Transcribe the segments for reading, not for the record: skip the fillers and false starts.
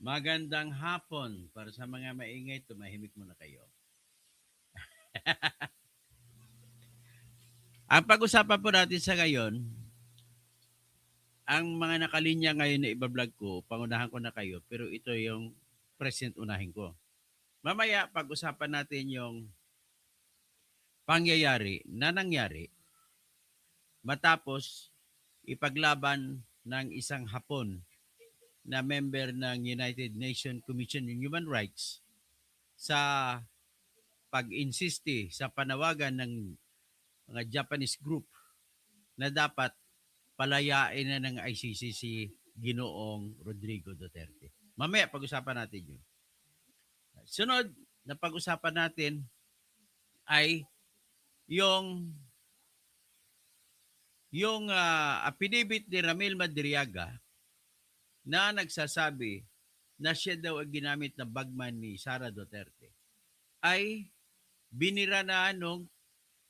Magandang hapon para sa mga maingay, tumahimik muna kayo. Ang pag-usapan po natin sa ngayon, ang mga nakalinya ngayon na ibablog ko, pangunahan ko na kayo, pero ito yung present unahin ko. Mamaya, pag-usapan natin yung pangyayari na nangyari matapos ipaglaban ng isang Hapon na member ng United Nations Commission on Human Rights sa pag-insisti sa panawagan ng mga Japanese group na dapat palayain na ng ICC si Ginoong Rodrigo Duterte. Mamaya pag-usapan natin yun. Sunod na pag-usapan natin ay yung affidavit ni Ramil Madriaga na nagsasabi na siya daw ang ginamit na bagman ni Sara Duterte ay binira na nung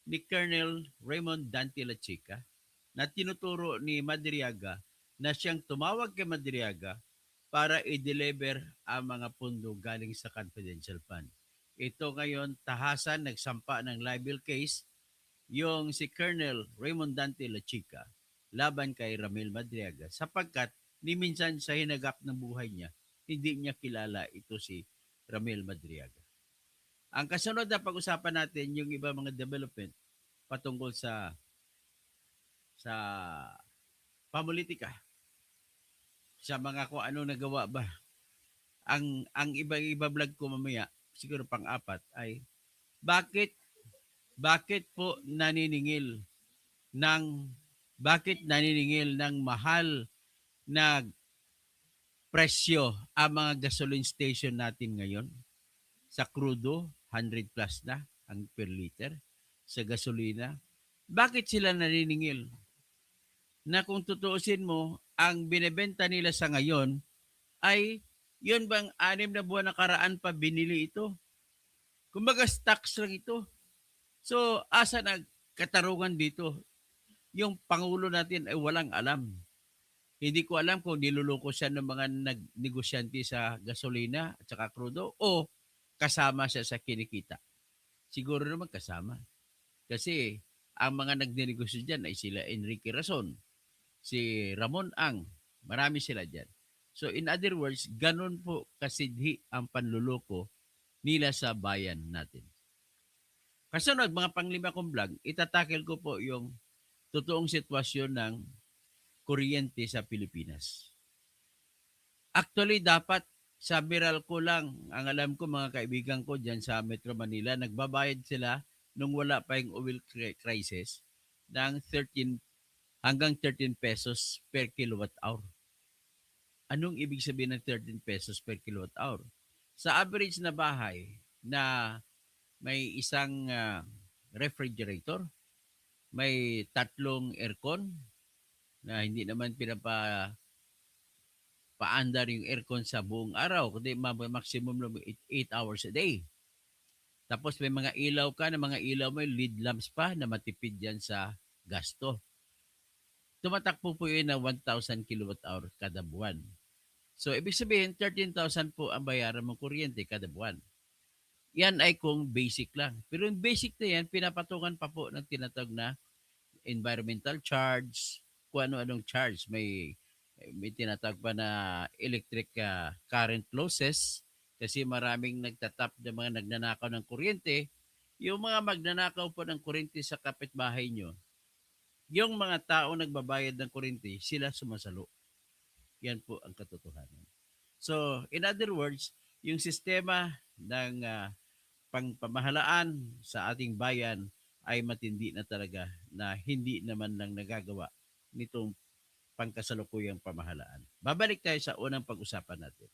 ni Colonel Raymond Dante Lachica na tinuturo ni Madriaga na siyang tumawag kay Madriaga para i-deliver ang mga pundo galing sa confidential fund. Ito ngayon, tahasan, nagsampa ng libel case yung si Colonel Raymond Dante Lachica laban kay Ramil Madriaga sapagkat ni minsan sa hinagap ng buhay niya, hindi niya kilala ito si Ramil Madriaga. Ang kasunod na pag-usapan natin yung iba mga development patungkol sa pamulitika, sa mga kung ano nagawa ba. Ang iba-iba vlog ko mamaya, siguro pang-apat ay bakit bakit po naniningil ng mahal na presyo ang mga gasoline station natin ngayon. Sa crudo, 100 plus na ang per liter. Sa gasolina, bakit sila naniningil? Na kung tutuusin mo, ang binebenta nila sa ngayon ay yun bang 6 na buwan nakaraan pa binili ito? Kumbaga stocks lang ito. So, asa na katarungan dito? Yung Pangulo natin ay walang alam. Hindi ko alam kung niluloko siya ng mga negosyante sa gasolina at saka crudo o kasama siya sa kinikita. Siguro naman kasama. Kasi ang mga nagnenegosyo dyan ay sila Enrique Rason, si Ramon Ang, marami sila dyan. So in other words, ganun po kasidhi ang panluloko nila sa bayan natin. Kasunod, mga panglima kong vlog, itatakil ko po yung totoong sitwasyon ng kuryente sa Pilipinas. Actually, dapat sa Biral ko lang, ang alam ko mga kaibigan ko dyan sa Metro Manila, nagbabayad sila nung wala pa yung oil crisis ng 13 hanggang 13 pesos per kilowatt hour. Anong ibig sabihin ng 13 pesos per kilowatt hour? Sa average na bahay na may isang refrigerator, may tatlong aircon na hindi naman paandar yung aircon sa buong araw, kundi maximum lang 8 hours a day. Tapos may mga ilaw ka na mga ilaw may lead lamps pa na matipid yan sa gasto. Tumatakbo po yun na 1,000 kilowatt hour kada buwan. So, ibig sabihin, 13,000 po ang bayaran mong kuryente kada buwan. Yan ay kung basic lang. Pero yung basic na yan, pinapatungan pa po ng tinatawag na environmental charge, kung ano-anong charge. May tinatawag pa na electric current losses kasi maraming nagtatap ng mga nagnanakaw ng kuryente. Yung mga magnanakaw po ng kuryente sa kapitbahay nyo, yung mga tao nagbabayad ng kuryente, sila sumasalo. Yan po ang katotohanan. So, in other words, yung sistema ng pangpamahalaan sa ating bayan ay matindi na talaga na hindi naman lang nagagawa nitong pangkasalukuyang pamahalaan. Babalik tayo sa unang pag-usapan natin.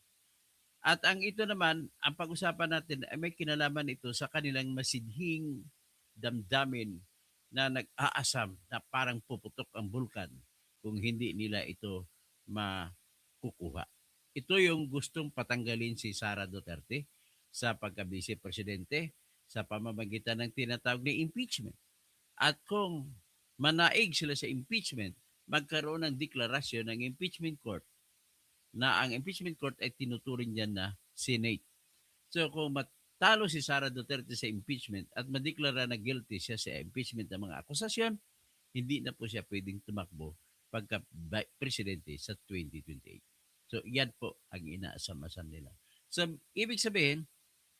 At ang ito naman, ang pag-usapan natin ay may kinalaman ito sa kanilang masidhing damdamin na nag-aasam na parang puputok ang bulkan kung hindi nila ito makukuha. Ito yung gustong patanggalin si Sara Duterte sa pagka-vice presidente sa pamamagitan ng tinatawag na impeachment. At kung manaig sila sa impeachment, magkaroon ng deklarasyon ng impeachment court na ang impeachment court ay tinuturing niyan na Senate. So kung matalo si Sara Duterte sa impeachment at madeklara na guilty siya sa impeachment ng mga akusasyon, hindi na po siya pwedeng tumakbo pagka presidente sa 2028. So yan po ang inaasam-asam nila. So ibig sabihin,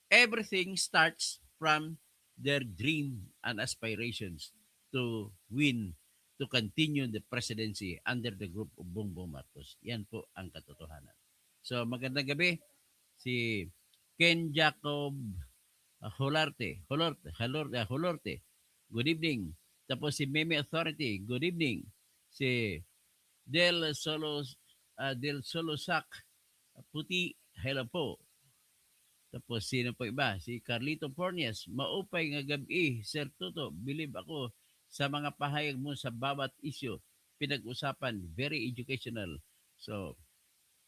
everything starts from their dream and aspirations to win, to continue the presidency under the group of Bongbong Marcos. Yan po ang katotohanan. So magandang gabi, si Ken Jacob Holorte. Good evening. Tapos si Meme Authority, good evening. Si Del Solosac Puti, hello po. Tapos sino po iba? Si Carlito Pornias, maupay nga gabi, Sir Tuto, believe ako sa mga pahayag mo sa bawat issue. Pinag-usapan, very educational. So,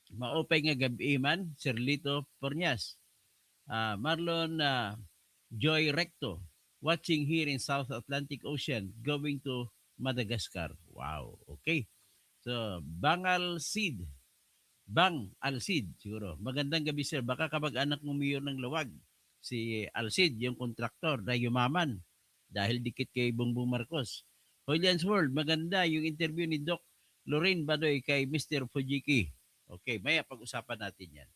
maupay nga gabi man, Sir Lito Pornias. Marlon Joy Recto, watching here in South Atlantic Ocean, going to Madagascar. Wow, okay. So, Bang Alcid, siguro. Magandang gabi, sir. Baka kamag-anak mo mayor ng Luwag. Si Alcid, yung kontraktor na yumaman dahil dikit kay Bongbong Marcos. Hoylian's World, maganda yung interview ni Doc Lorraine Badoy kay Mr. Fujiki. Okay, maya pag-usapan natin yan.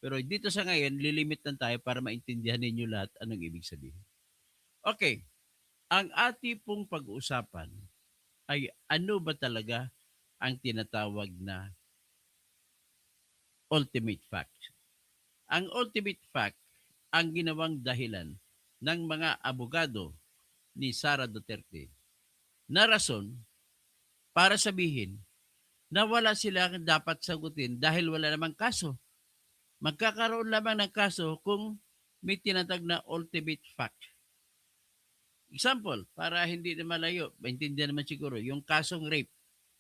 Pero dito sa ngayon, lilimit lang tayo para maintindihan ninyo lahat anong ibig sabihin. Okay, ang ating pong pag-uusapan ay ano ba talaga ang tinatawag na ultimate fact. Ang ultimate fact, ang ginawang dahilan ng mga abogado ni Sara Duterte na rason para sabihin na wala silang dapat sagutin dahil wala namang kaso. Magkakaroon lamang ng kaso kung may tinatag na ultimate fact. Example, para hindi na malayo, maintindihan naman siguro, yung kasong rape.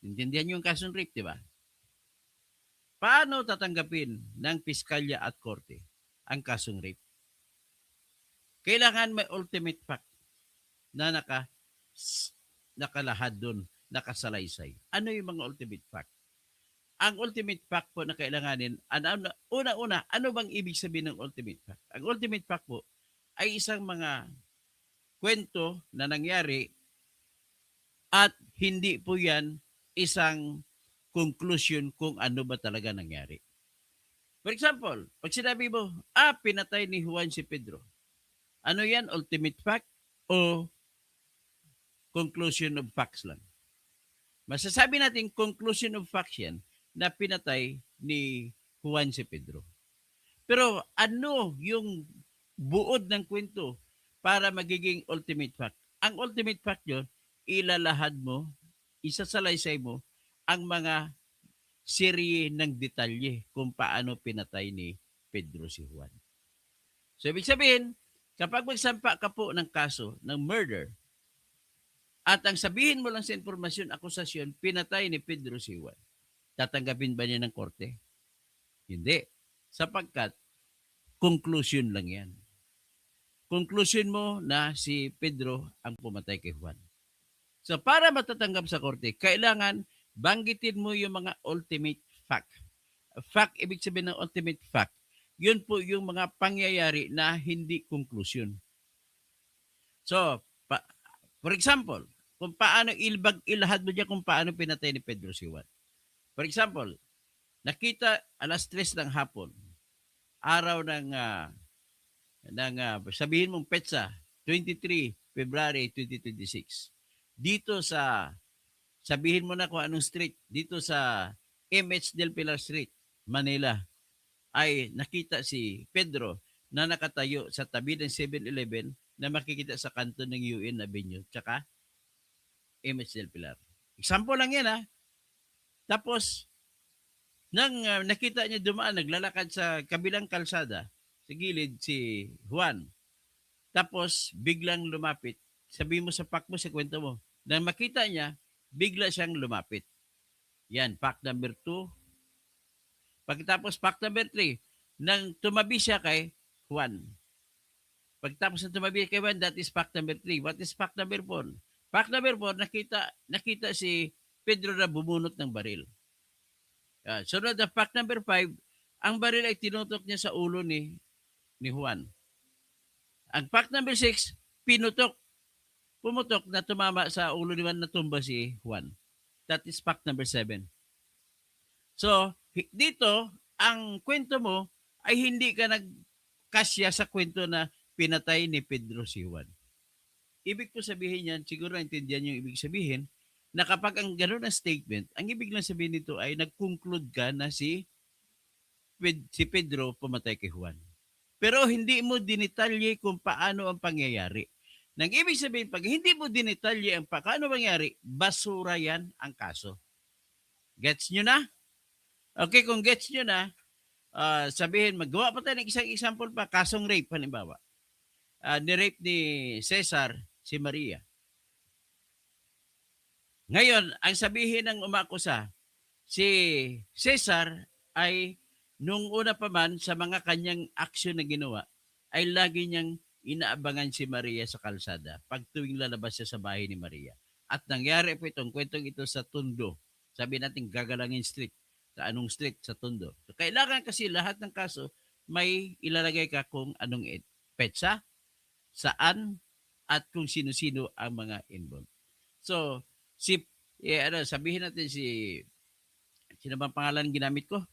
Intindihan yung kasong rape, di ba? Paano tatanggapin ng piskalya at korte ang kasong rape? Kailangan may ultimate fact na nakalahad doon, nakasalaysay. Ano yung mga ultimate fact? Ang ultimate fact po na kailanganin, una-una, ano bang ibig sabihin ng ultimate fact? Ang ultimate fact po ay isang mga kwento na nangyari at hindi po yan isang conclusion kung ano ba talaga nangyari. For example, pag sinabi mo, pinatay ni Juan si Pedro. Ano yan? Ultimate fact o conclusion of facts lang? Masasabi natin conclusion of facts yan na pinatay ni Juan si Pedro. Pero ano yung buod ng kwento para magiging ultimate fact? Ang ultimate fact yun, ilalahad mo, isasalaysay mo ang mga serye ng detalye kung paano pinatay ni Pedro si Juan. So, ibig sabihin, kapag magsampa ka po ng kaso ng murder, at ang sabihin mo lang sa informasyon, akusasyon, pinatay ni Pedro si Juan, tatanggapin ba niya ng korte? Hindi. Sapagkat, conclusion lang yan. Conclusion mo na si Pedro ang pumatay kay Juan. So, para matatanggap sa korte, kailangan banggitin mo yung mga ultimate fact. Fact, ibig sabihin ng ultimate fact, yun po yung mga pangyayari na hindi conclusion. So, for example, kung paano ilahad mo dyan kung paano pinatay ni Pedro si Juan. For example, nakita alas 3 ng hapon, araw ng sabihin mong petsa, 23 February 2026. Dito sa, sabihin mo na kung anong street, dito sa MH Del Pilar Street, Manila, ay nakita si Pedro na nakatayo sa tabi ng 7-Eleven na makikita sa kanto ng UN Avenue, tsaka MH Del Pilar. Example lang yan ha. Tapos, nang nakita niya dumaan, naglalakad sa kabilang kalsada, sa gilid si Juan. Tapos, biglang lumapit. Sabi mo sa fact mo, sa kwento mo, nang makita niya, bigla siyang lumapit. Yan, fact number 2. Pagkatapos, fact number 3, nang tumabi siya kay Juan. Pagkatapos ng tumabi kay Juan, that is fact number 3. What is fact number 4? Fact number 4, nakita si Pedro na bumunot ng baril. Sunod na fact number 5, ang baril ay tinutok niya sa ulo ni Juan. Ang fact number 6, pumutok na tumama sa ulo ni Juan na tumba si Juan. That is fact number 7. So, dito, ang kwento mo ay hindi ka nagkasya sa kwento na pinatay ni Pedro si Juan. Ibig ko sabihin yan, siguro naintindihan yung ibig sabihin, na kapag ang gano'n na statement, ang ibig lang sabihin nito ay nag-conclude ka na si Pedro pumatay kay Juan. Pero hindi mo dinitalye kung paano ang pangyayari. Nang ibig sabihin, pag hindi mo dinitalye ang paano pangyayari, basura yan ang kaso. Gets nyo na? Okay, kung gets nyo na, sabihin, magawa pa tayo ng isang example pa, kasong rape, halimbawa. Ni-rape ni Cesar si Maria. Ngayon, ang sabihin ng umakusa, si Cesar ay nung una pa man sa mga kanyang aksyon na ginawa, ay lagi niyang inaabangan si Maria sa kalsada pag tuwing lalabas siya sa bahay ni Maria. At nangyari po itong kwentong ito sa Tondo. Sabi natin Gagalangin Street. Sa anong street? Sa Tondo. So, kailangan kasi lahat ng kaso may ilalagay ka kung anong petsa, saan, at kung sino-sino ang mga involved. So, sabihin natin sino bang pangalan ginamit ko?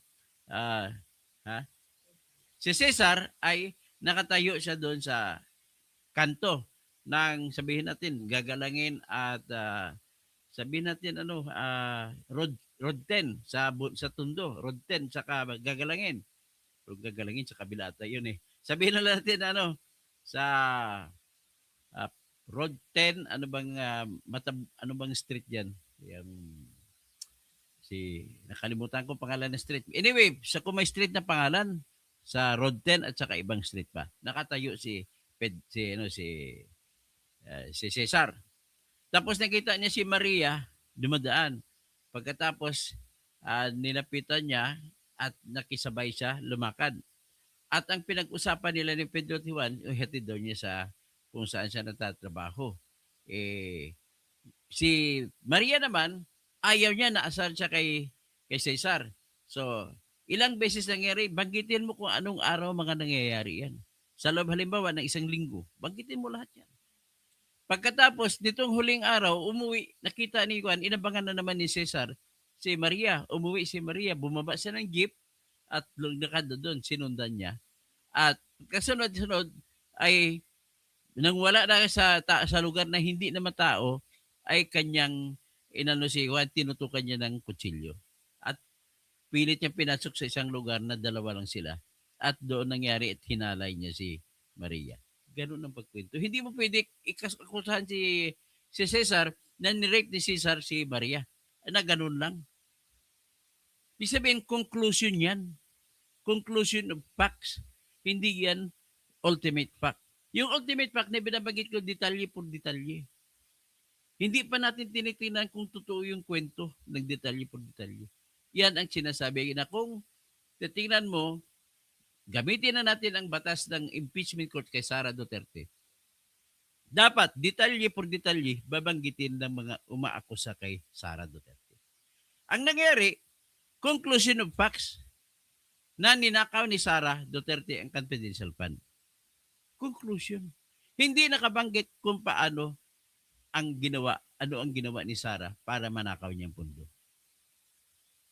Si Cesar ay nakatayo siya doon sa kanto ng sabihin natin gagalangin at sabihin natin road 10 sa Tondo, road 10 saka gagalangin. Road gagalangin sa kabila ata yun eh. Sabihin na natin sa road 10 ano bang street diyan? Yung nakalimutan ko pangalan ng street. Anyway, sa may street na pangalan sa road 10 at saka ibang street pa. Nakatayo si Cesar. Tapos nakita niya si Maria dumadaan. Pagkatapos nilapitan niya at nakisabay siya lumakad. At ang pinag-usapan nila ni Pedro at Juan, hatid daw niya sa kung saan siya natatrabaho. Si Maria naman, ayaw niya na asar siya kay Cesar. So, ilang beses nangyari, banggitin mo kung anong araw mga nangyayari yan. Sa loob halimbawa ng isang linggo, banggitin mo lahat yan. Pagkatapos, nitong huling araw, umuwi, nakita ni Juan, inabangan na naman ni Cesar, si Maria, umuwi si Maria, bumaba siya ng jeep at lakad doon, sinundan niya. At kasunod-sunod ay nang wala na sa lugar na hindi naman tao, ay kanyang si Juan, tinutukan niya ng kutsilyo. At pilit niya pinasok sa isang lugar na dalawa lang sila. At doon nangyari at hinalay niya si Maria. Ganun ang pagkwento. Hindi mo pwede ikakusahan si Cesar na ni-rape ni Cesar si Maria. Na ganun lang. Ibig sabihin, conclusion yan. Conclusion of facts. Hindi yan ultimate fact. Yung ultimate fact na binabagit ko detalye por detalye. Hindi pa natin tinitingnan kung totoo yung kwento ng detalye por detalye. Yan ang sinasabi na kung titingnan mo, gamitin na natin ang batas ng impeachment court kay Sara Duterte. Dapat, detalye por detalye, babanggitin ng mga umaakusa kay Sara Duterte. Ang nangyari, conclusion of facts, na ninakaw ni Sara Duterte ang confidential fund. Conclusion. Hindi nakabanggit kung paano ang ginawa ni Sara para manakaw niyang pundo.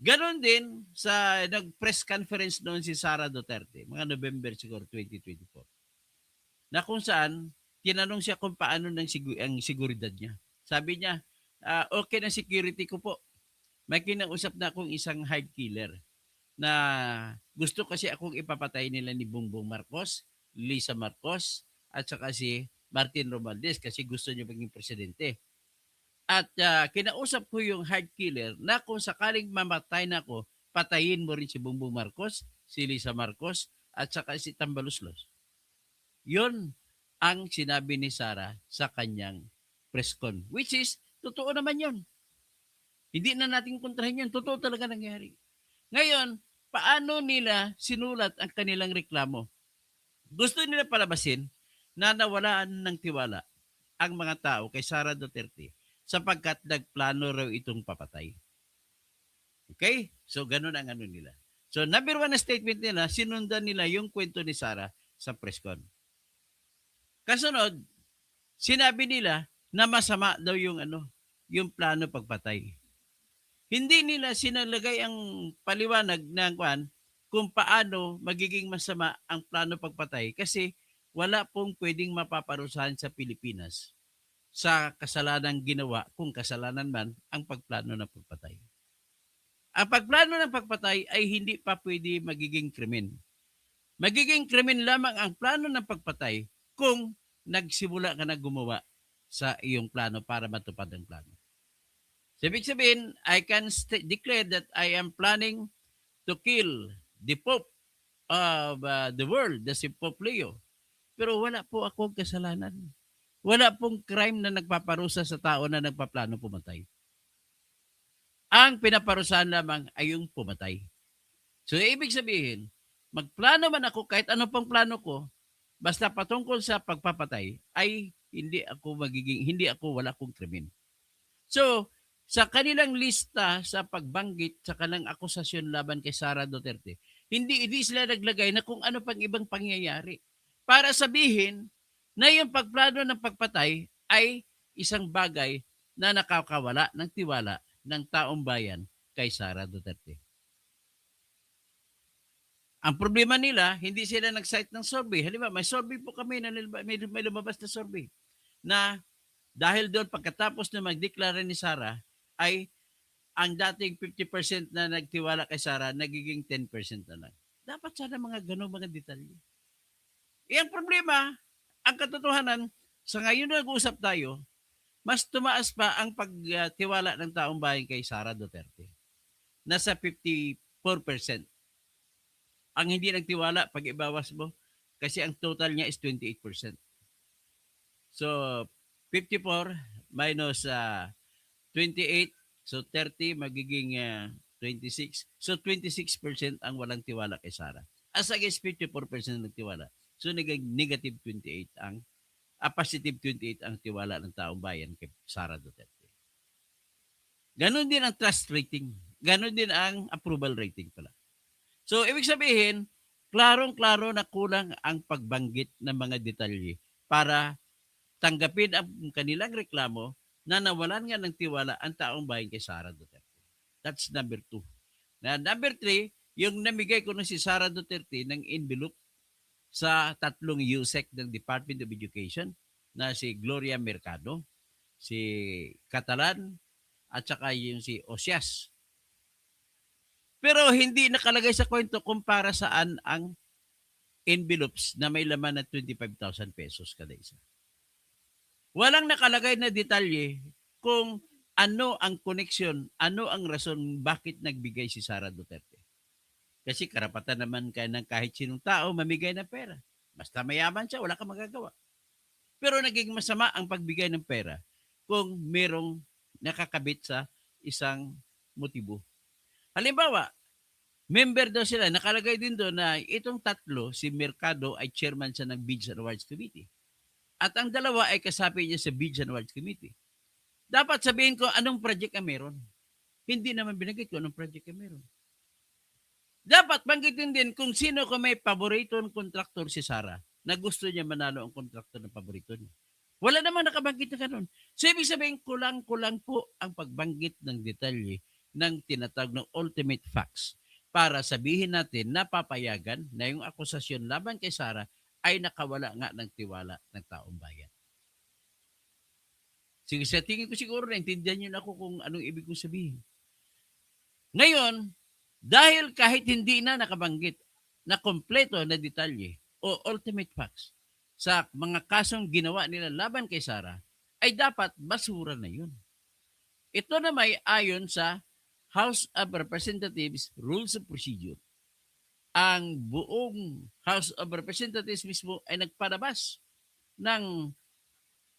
Ganon din sa nag-press conference noon si Sara Duterte, mga November siguro 2024, na kung saan tinanong siya kung paano ang seguridad niya. Sabi niya, okay na security ko po. May kinausap na akong isang hard killer na gusto kasi akong ipapatay nila ni Bongbong Marcos, Lisa Marcos, at saka si Martin Romualdez kasi gusto niya maging presidente. At kinausap ko yung hard killer na kung sakaling mamatay na ako, patayin mo rin si Bongbong Marcos, si Lisa Marcos, at saka si Tambaluslos. Yun ang sinabi ni Sara sa kanyang press con. Which is, totoo naman yun. Hindi na natin kontrahin yun. Totoo talaga nangyari. Ngayon, paano nila sinulat ang kanilang reklamo? Gusto nila palabasin na nawalaan ng tiwala ang mga tao kay Sara Duterte sapagkat nagplano raw itong papatay. Okay? So, ganun ang ano nila. So, number one na statement nila, sinundan nila yung kwento ni Sarah sa press con. Kasunod, sinabi nila na masama daw yung ano, yung plano pagpatay. Hindi nila sinalagay ang paliwanag ng kwan kung paano magiging masama ang plano pagpatay kasi wala pong pwedeng mapaparusahan sa Pilipinas sa kasalanang ginawa kung kasalanan man ang pagplano ng pagpatay. Ang pagplano ng pagpatay ay hindi pa pwede magiging krimen. Magiging krimen lamang ang plano ng pagpatay kung nagsimula ka na gumawa sa iyong plano para matupad ang plano. So, ibig sabihin, I can declare that I am planning to kill the Pope of the world, the si Pope Leo. Pero wala po akong kasalanan. Wala pong crime na nagpaparusa sa tao na nagpaplano pumatay. Ang pinaparusahan lamang ay yung pumatay. So, ibig sabihin, magplano man ako, kahit ano pang plano ko, basta patungkol sa pagpapatay, ay hindi ako wala kong krimen. So, sa kanilang lista sa pagbanggit sa kanilang akusasyon laban kay Sara Duterte, hindi sila naglagay na kung ano pang ibang pangyayari. Para sabihin na yung pagplano ng pagpatay ay isang bagay na nakakawala ng tiwala ng taong bayan kay Sara Duterte. Ang problema nila, hindi sila nag-cite ng survey. Halimbawa, may survey po kami na may lumabas na survey na dahil doon pagkatapos na magdeklara ni Sara ay ang dating 50% na nagtiwala kay Sara nagiging 10% na lang. Dapat sana mga ganun mga detalye. Ang problema, ang katotohanan, sa ngayon na nag-uusap tayo, mas tumaas pa ang pagtiwala ng taong bayan kay Sara Duterte. Nasa 54%. Ang hindi nagtiwala, pag ibawas mo, kasi ang total niya is 28%. So, 54 minus 28, so 30 magiging 26. So, 26% ang walang tiwala kay Sara. As against 54% nagtiwala. So, negative 28 ang, positive 28 ang tiwala ng taong bayan kay Sara Duterte. Ganon din ang trust rating. Ganon din ang approval rating pala. So, ibig sabihin, klarong-klaro na kulang ang pagbanggit ng mga detalye para tanggapin ang kanilang reklamo na nawalan nga ng tiwala ang taong bayan kay Sara Duterte. That's number 2. Na number 3, yung namigay ko na si Sara Duterte ng envelope sa 3 USEC ng Department of Education na si Gloria Mercado, si Catalan, at saka yung si Osias. Pero hindi nakalagay sa kwento kung para saan ang envelopes na may laman na 25,000 pesos kada isa. Walang nakalagay na detalye kung ano ang koneksyon, ano ang rason bakit nagbigay si Sara Duterte. Kasi karapatan naman ng kahit sinong tao mamigay ng pera. Basta mayaman siya, wala kang magagawa. Pero naging masama ang pagbigay ng pera kung merong nakakabit sa isang motibo. Halimbawa, member daw sila, nakalagay din doon na itong 3, si Mercado ay chairman siya ng Bids and Awards Committee. At ang 2 ay kasapi niya sa Bids and Awards Committee. Dapat sabihin ko anong project ang meron. Hindi naman binanggit ko anong project ang meron. Dapat banggitin din kung sino ko may paboritong kontraktor si Sara na gusto niya manalo ang kontraktor ng paborito niya. Wala namang nakabanggit na ganun. So, ibig sabihin, kulang-kulang po ang pagbanggit ng detalye ng tinatawag ng ultimate facts para sabihin natin na papayagan na yung akusasyon laban kay Sara ay nakawala nga ng tiwala ng taong bayan. Sige, sa tingin ko siguro naintindihan niyo na ako kung anong ibig kong sabihin. Ngayon, dahil kahit hindi na nakabanggit na kompleto na detalye o ultimate facts sa mga kasong ginawa nila laban kay Sara, ay dapat basura na yun. Ito na may ayon sa House of Representatives Rules of Procedure. Ang buong House of Representatives mismo ay nagpalabas ng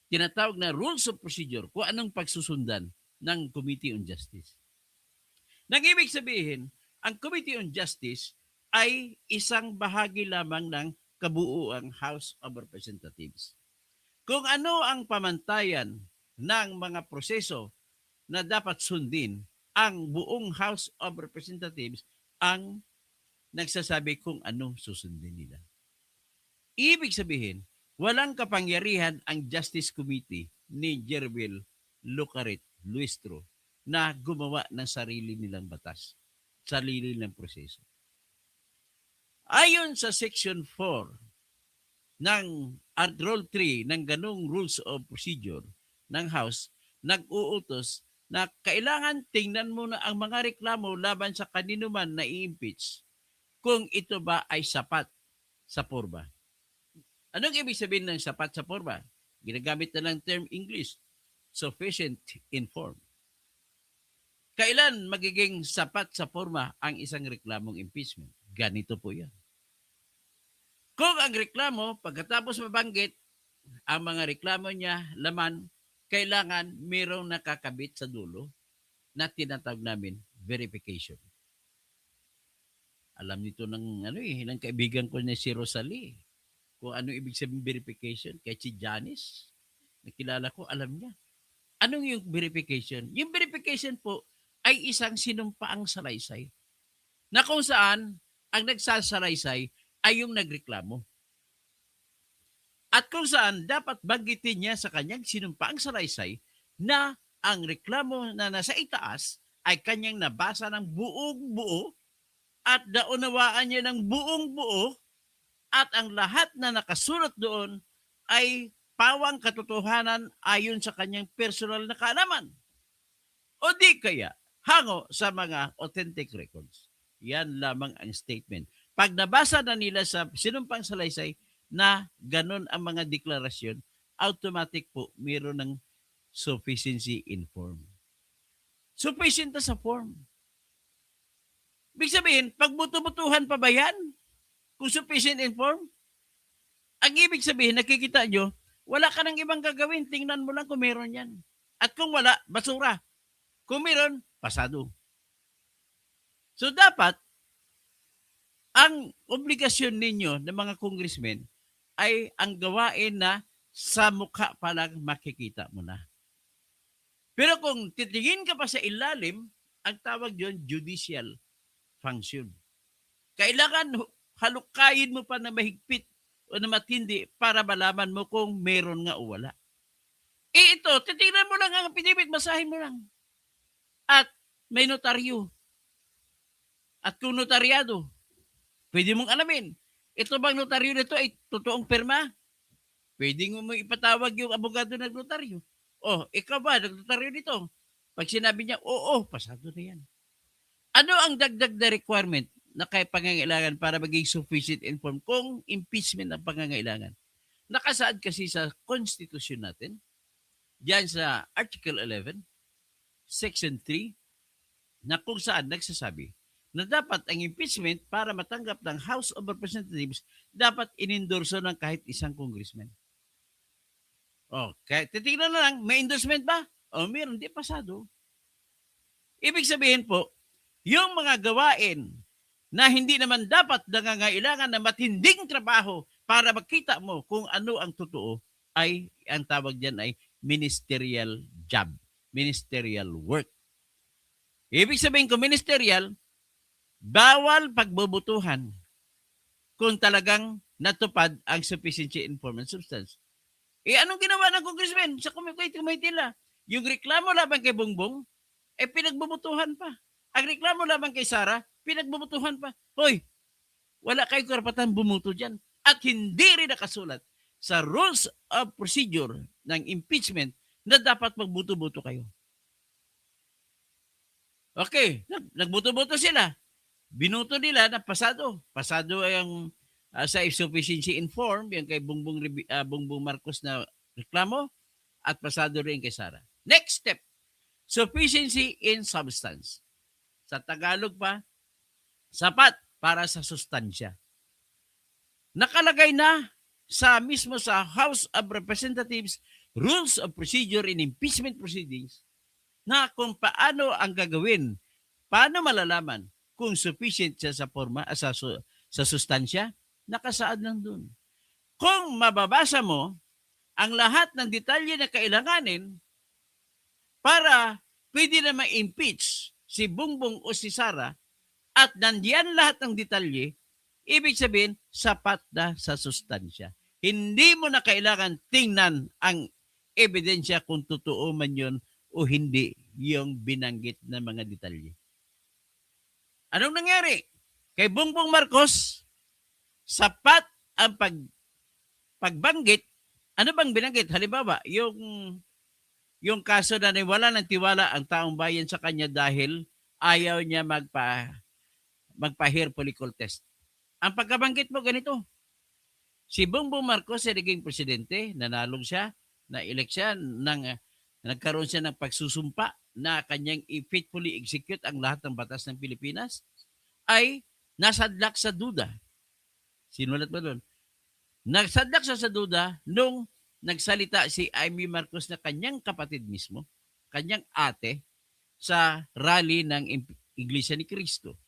tinatawag na Rules of Procedure kung anong pagsusundan ng Committee on Justice. Nang ibig sabihin, ang Committee on Justice ay isang bahagi lamang ng kabuuang House of Representatives. Kung ano ang pamantayan ng mga proseso na dapat sundin ang buong House of Representatives ang nagsasabi kung ano susundin nila. Ibig sabihin, walang kapangyarihan ang Justice Committee ni Jervil Lucarit Luistro na gumawa ng sarili nilang batas, sarili nilang proseso. Ayon sa Section 4 ng Article 3 ng ganong Rules of Procedure ng House, nag-uutos na kailangan tingnan muna ang mga reklamo laban sa kanino man na i-impeach kung ito ba ay sapat sa forma. Anong ibig sabihin ng sapat sa forma? Ginagamit na ng term English, sufficient in form. Kailan magiging sapat sa forma ang isang reklamong impeachment? Ganito po yan. Kung ang reklamo, pagkatapos mabanggit, ang mga reklamo niya, laman, kailangan mayroong nakakabit sa dulo na tinatawag namin verification. Alam nito ng ng kaibigan ko na si Rosalie. Kung ano ibig sabihin verification, kaya si Janice, nakilala ko, alam niya. Anong yung verification? Yung verification po ay isang sinumpaang salaysay na kung saan ang nagsasalaysay ay yung nagreklamo. At kung saan dapat banggitin niya sa kanyang sinumpaang salaysay na ang reklamo na nasa itaas ay kanyang nabasa ng buong buo at naunawaan niya ng buong buo at ang lahat na nakasulat doon ay pawang katotohanan ayon sa kanyang personal na kaalaman. O di kaya hango sa mga authentic records. Yan lamang ang statement. Pag nabasa na nila sa sinumpang salaysay na ganun ang mga deklarasyon, automatic po mayroon ng sufficiency in form. Sufficient na sa form. Ibig sabihin, pagbuto-butuhan pa ba yan? Kung sufficient in form? Ang ibig sabihin, nakikita nyo, wala ka nang ibang gagawin. Tingnan mo lang kung meron yan. At kung wala, basura. Kung meron, pasado. So dapat, ang obligasyon ninyo ng mga congressmen ay ang gawain na sa mukha pa lang makikita mo na. Pero kung titingin ka pa sa ilalim, ang tawag yun judicial function. Kailangan halukayin mo pa na mahigpit o na matindi para malaman mo kung meron nga o wala. Ito, titingnan mo lang ang pinipit, basahin mo lang. At may notaryo. At kung notaryado, pwede mong alamin, ito bang notaryo nito ay totoong pirma? Pwede mo ipatawag yung abogado ng notaryo. Oh, ikaw ba, nagnotaryo nito? Pag sinabi niya, oo, pasado na yan. Ano ang dagdag na requirement na kay pangangailangan para maging sufficient informed kung impeachment ang pangangailangan? Nakasaad kasi sa Constitution natin, diyan sa Article 11, Section 3, na kung saan nagsasabi na dapat ang impeachment para matanggap ng House of Representatives dapat inendorso ng kahit isang congressman. Okay, titignan na lang, may endorsement ba? O meron, di pasado. Ibig sabihin po, yung mga gawain na hindi naman dapat nangangailangan na matinding trabaho para makita mo kung ano ang totoo ay ang tawag diyan ay ministerial job, ministerial work. Ibig sabihin kung ministerial, bawal pagbubutuhan kung talagang natupad ang sufficiency in form and substance. Anong ginawa ng congressman sa committee nila? Yung reklamo laban kay Bongbong, pinagbubutuhan pa. Ang reklamo laban kay Sara, pinagbubutuhan pa. Hoy, wala kayong karapatan bumuto dyan. At hindi rin nakasulat sa rules of procedure ng impeachment na dapat magbuto-buto kayo. Okay, nagbuto-buto sila. Binuto nila na pasado. Pasado ay ang sa insufficiency in form, yung kay Bongbong Marcos na reklamo, at pasado rin kay Sara. Next step, sufficiency in substance. Sa Tagalog pa, sapat para sa sustansya. Nakalagay na mismo sa House of Representatives Rules of Procedure in Impeachment Proceedings na kung paano ang gagawin, paano malalaman kung sufficient siya sa forma, sa sustansya, nakasaad lang dun. Kung mababasa mo ang lahat ng detalye na kailanganin para pwede na ma-impeach si Bongbong o si Sara at nandiyan lahat ng detalye, ibig sabihin, sapat na sa sustansya. Hindi mo na kailangan tingnan ang ebidensya kung totoo man yun o hindi yung binanggit na mga detalye. Anong nangyari? Kay Bongbong Marcos, sapat ang pagbanggit. Ano bang binanggit? Halimbawa, yung kaso na wala ng tiwala ang taong bayan sa kanya dahil ayaw niya magpa-hair follicle test. Ang pagkabanggit mo ganito, si Bongbong Marcos ay naging presidente, nanalong siya, na-elect siya, nagkaroon siya ng pagsusumpa na kanyang faithfully execute ang lahat ng batas ng Pilipinas, ay nasadlak sa duda. Sinulat mo doon. Nagsadlak siya sa duda nung nagsalita si Amy Marcos na kanyang kapatid mismo, kanyang ate, sa rally ng Iglesia ni Cristo.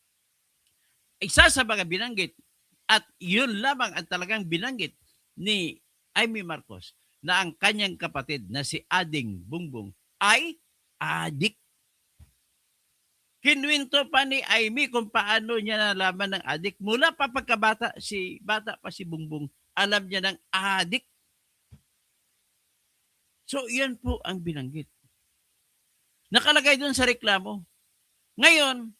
Isa sa mga binanggit, at yun lamang ang talagang binanggit ni Amy Marcos, na ang kanyang kapatid na si Ading Bongbong ay adik. Kinwento pa ni Amy kung paano niya nalaman ng adik. Mula pa pagkabata, bata pa si Bongbong, alam niya ng adik. So, yan po ang binanggit. Nakalagay doon sa reklamo. Ngayon,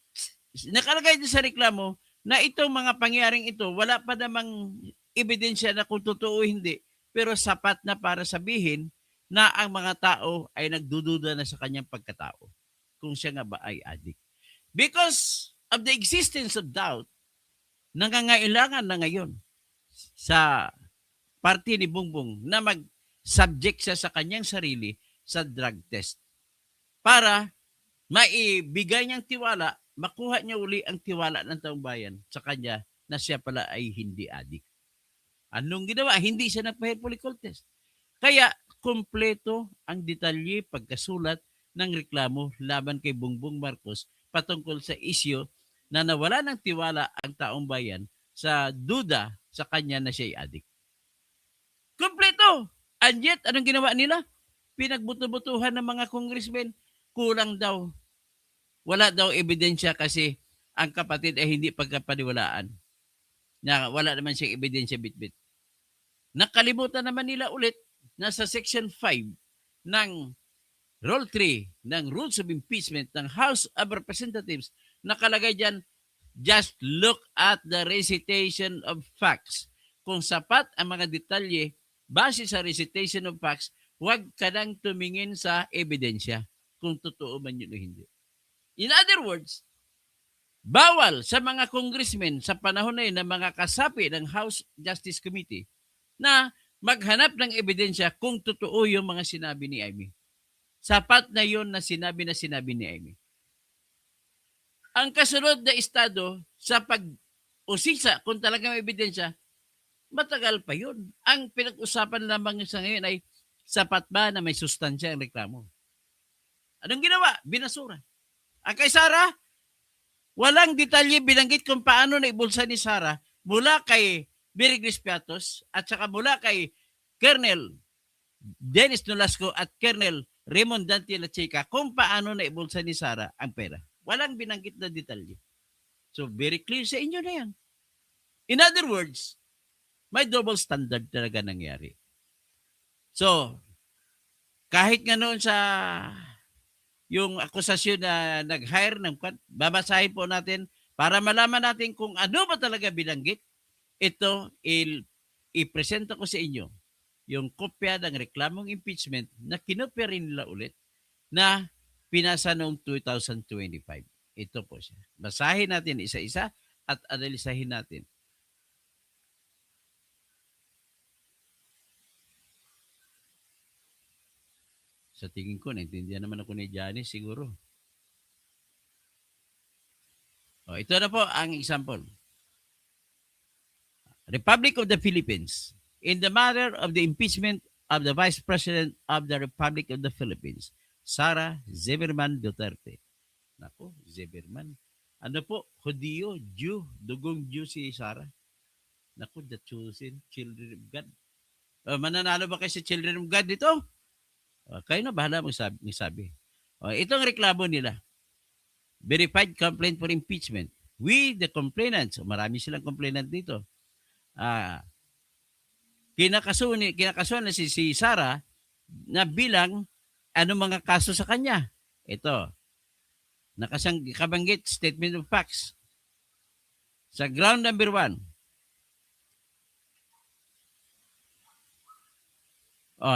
nakalagay doon sa reklamo na itong mga pangyaring ito, wala pa namang ebidensya na kung totoo o hindi, pero sapat na para sabihin na ang mga tao ay nagdududa na sa kanyang pagkatao kung siya nga ba ay adik. Because of the existence of doubt, nangangailangan na ngayon sa party ni Bongbong na mag-subject siya sa kanyang sarili sa drug test para maibigay niyang tiwala, makuha niya uli ang tiwala ng taong bayan sa kanya na siya pala ay hindi adik. Anong ginawa? Hindi siya nagpa-hair follicle test. Kaya kumpleto ang detalye pagkasulat ng reklamo laban kay Bongbong Marcos patungkol sa isyu na nawala ng tiwala ang taong bayan sa duda sa kanya na siya ay adik. Kumpleto! And yet, anong ginawa nila? Pinagbuto-butuhan ng mga congressmen. Kulang daw. Wala daw ebidensya kasi ang kapatid ay hindi pagkapaniwalaan. Na wala naman siyang ebidensya bit-bit. Nakalimutan naman nila ulit na sa Section 5 ng Rule 3 ng Rules of Impeachment ng House of Representatives, nakalagay dyan, just look at the recitation of facts. Kung sapat ang mga detalye base sa recitation of facts, huwag ka nang tumingin sa ebidensya kung totoo man yun o hindi. In other words, bawal sa mga congressmen sa panahon na yun ng mga kasapi ng House Justice Committee na maghanap ng ebidensya kung totoo yung mga sinabi ni Amy. Sapat na yun na sinabi ni Amy. Ang kasunod na estado sa pag-usisa kung talagang may ebidensya, matagal pa yun. Ang pinag-usapan lamang sa ngayon ay sapat ba na may sustansya ang reklamo. Anong ginawa? Binasura. Ang kay Sara, walang detalye binanggit kung paano naibulsa ni Sara mula kay Birigris Piatos at saka mula kay Colonel Dennis Nolasco at Colonel Raymond Dante Lacheca kung paano naibulsa ni Sara ang pera. Walang binanggit na detalye. So, very clear sa inyo na yan. In other words, may double standard talaga nangyari. So, kahit nga noon sa yung akusasyon na nag-hire ng babasahin po natin para malaman natin kung ano ba talaga binanggit. Ito, i-presenta ko sa inyo yung kopya ng reklamong impeachment na kinopya rin nila ulit na pinasa noong 2025. Ito po siya. Basahin natin isa-isa at analisahin natin. Sa tingin ko, naintindihan naman ako ni Janice siguro. O, ito na po ang example. Republic of the Philippines. In the matter of the impeachment of the Vice President of the Republic of the Philippines, Sara Zimmerman Duterte. Nako, Zimmerman. Ano po? Hudiyo, Jew, dugong Jew si Sara. Nako, the chosen children of God. Mananalo ba kayo sa children of God dito? Kayo na bahala magsabi. Itong reklamo nila. verified complaint for impeachment. We, the complainants, marami silang complainant dito, kinakasuhan na si Sara na bilang mga kaso sa kanya. Ito, kabanggit statement of facts. Sa ground number 1,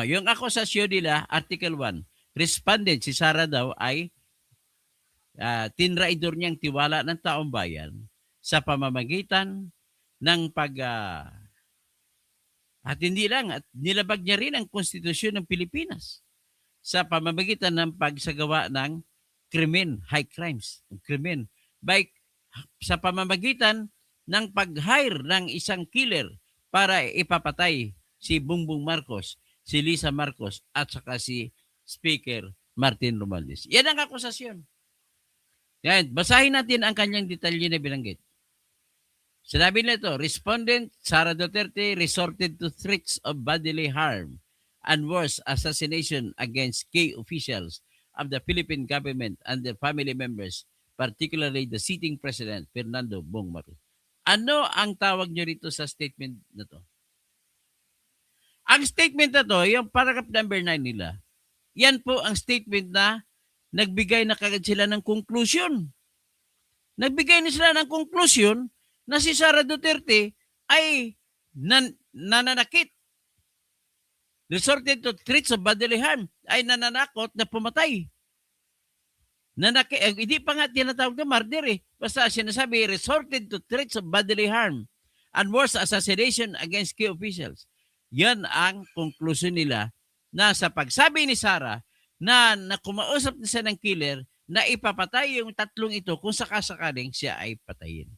yung akusasyon nila, Article 1, respondent, si Sara daw ay tinraidor niyang tiwala ng taong bayan sa pamamagitan ng at hindi lang, at nilabag niya rin ang konstitusyon ng Pilipinas sa pamamagitan ng pagsagawa ng krimen, high crimes, krimen, sa pamamagitan ng pag-hire ng isang killer para ipapatay si Bongbong Marcos, si Lisa Marcos, at saka si Speaker Martin Romualdez. Yan ang akusasyon. Yan, basahin natin ang kanyang detalye na binanggit. Sinabi nito, respondent Sara Duterte resorted to threats of bodily harm and worse, assassination against key officials of the Philippine government and their family members, particularly the sitting President Fernando Bongbong Marcos. Ano ang tawag nyo rito sa statement na to? Ang statement na to, yung paragraph number 9 nila, yan po ang statement na nagbigay na kagad sila ng conclusion. Nagbigay na sila ng conclusion na si Sara Duterte ay nananakit. Resorted to threats of bodily harm, ay nananakot na pumatay. Hindi pa nga tinatawag na murder eh. Basta sinasabi, resorted to threats of bodily harm and worse, assassination against key officials. Yan ang conclusion nila na sa pagsabi ni Sara na kumausap na siya ng killer na ipapatay yung tatlong ito kung sakasakaling siya ay patayin.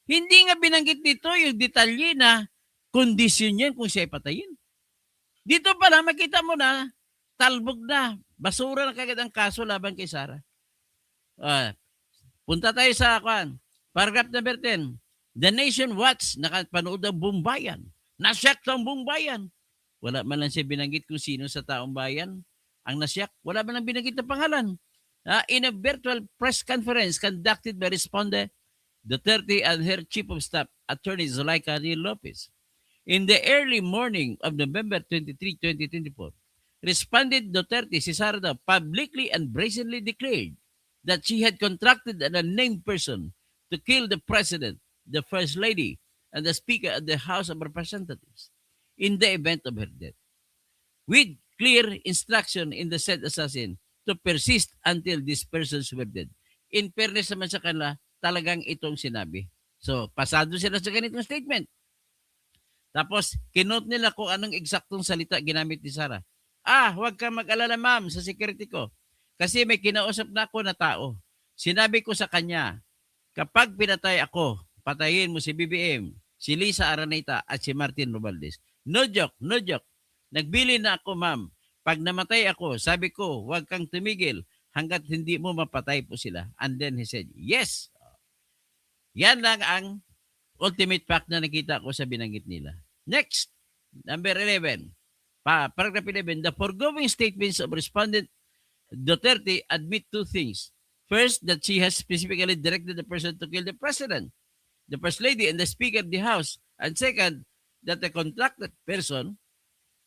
Hindi nga binanggit dito yung detalye na kondisyon yan kung siya ay patayin. Dito pala makita mo na talbog na, basura na kagad ang kaso laban kay Sara. Punta tayo sa paragraph number 10. The Nation Watch, nakapanood ang buong bayan. Nasyak ang buong bayan. Wala man lang siya binanggit kung sino sa taong bayan ang nasyak. Wala man lang binanggit na pangalan. In a virtual press conference conducted by respondent Duterte and her Chief of Staff, Attorney Zuleika D. Lopez. In the early morning of November 23, 2024, respondent Duterte, si Sara daw, publicly and brazenly declared that she had contracted an unnamed person to kill the President, the First Lady, and the Speaker of the House of Representatives in the event of her death, with clear instruction in the said assassin to persist until these persons were dead. In fairness naman sa kanila, talagang itong sinabi. So, pasado sila sa ganitong statement. Tapos, kinote nila kung anong eksaktong salita ginamit ni Sara. Huwag kang mag-alala ma'am sa security ko. Kasi may kinausap na ako na tao. Sinabi ko sa kanya, kapag pinatay ako, patayin mo si BBM, si Lisa Araneta at si Martin Romualdez. No joke, no joke. Nagbili na ako ma'am. Pag namatay ako, sabi ko, huwag kang tumigil hanggat hindi mo mapatay po sila. And then he said, yes. Yan lang ang ultimate fact na nakita ko sa binanggit nila. Next, number 11. Paragraph 11. The foregoing statements of respondent Duterte admit two things. First, that she has specifically directed the person to kill the President, the First Lady, and the Speaker of the House. And second, that the contracted person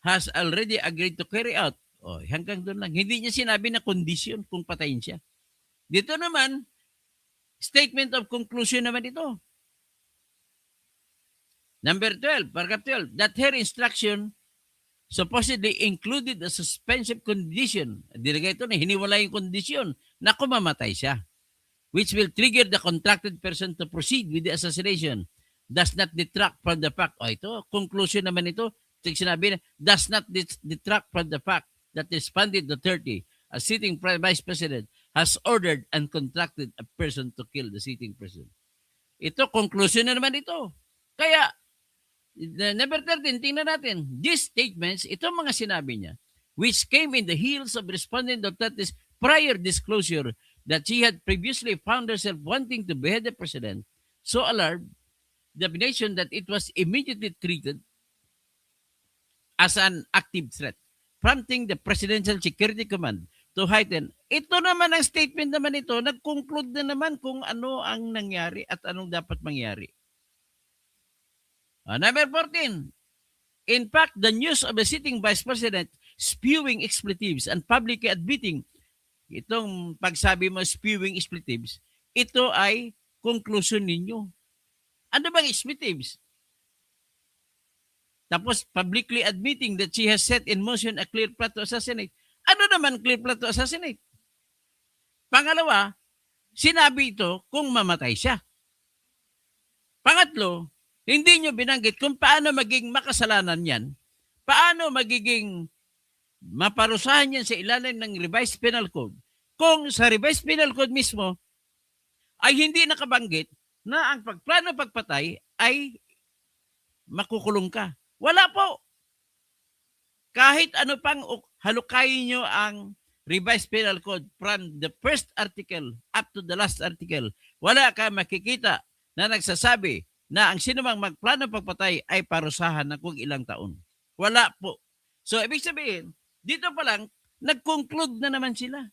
has already agreed to carry out. Hanggang doon lang. Hindi niya sinabi na condition kung patayin siya. Dito naman, statement of conclusion naman ito. Number 12, paragraph 12, that her instruction supposedly included a suspensive condition. Dilagay ito na hiniwala yung kondisyon na kumamatay siya, which will trigger the contracted person to proceed with the assassination. Does not detract from the fact. Ito, conclusion naman ito. Sinabi na, does not detract from the fact that respondent Duterte, a sitting Vice President, has ordered and contracted a person to kill the sitting President. Ito, conclusion na naman ito. Kaya, number 13, tingnan natin. These statements, ito mga sinabi niya, which came in the heels of respondent Duterte's prior disclosure that she had previously found herself wanting to behead the President, so alarmed the nation that it was immediately treated as an active threat, prompting the Presidential Security Command to heighten. Ito naman ang statement naman ito, nag-conclude na naman kung ano ang nangyari at anong dapat mangyari. Number 14. In fact, the news of the sitting Vice President spewing expletives and publicly admitting, itong pagsabi mo spewing expletives, ito ay conclusion ninyo. Ano bang expletives? Tapos publicly admitting that she has set in motion a clear plot to assassinate. Ano naman clear plot to assassinate? Pangalawa, sinabi ito kung mamatay siya. Pangatlo, hindi nyo binanggit kung paano maging makasalanan yan, paano magiging maparusahan yan sa ilalim ng Revised Penal Code. Kung sa Revised Penal Code mismo ay hindi nakabanggit na ang pagplano pagpatay ay makukulong ka. Wala po. Kahit ano pang halukayin nyo ang Revised Penal Code from the first article up to the last article, wala ka makikita na nagsasabi na ang sinumang magplano pagpatay ay parusahan ng kung ilang taon. Wala po. So, ibig sabihin, dito pa lang, nag-conclude na naman sila.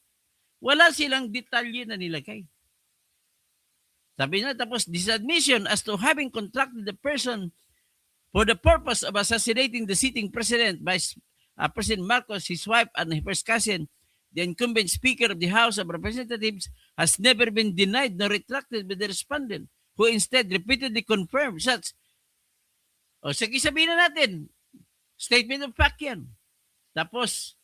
Wala silang detalye na nilagay. Sabi na, tapos, this admission as to having contracted the person for the purpose of assassinating the sitting president, Vice President Marcos, his wife, and her first cousin, the incumbent Speaker of the House of Representatives, has never been denied nor retracted by the respondent, who instead repeatedly confirmed such. O, sige, sabihin na natin, statement of fact yan. Tapos,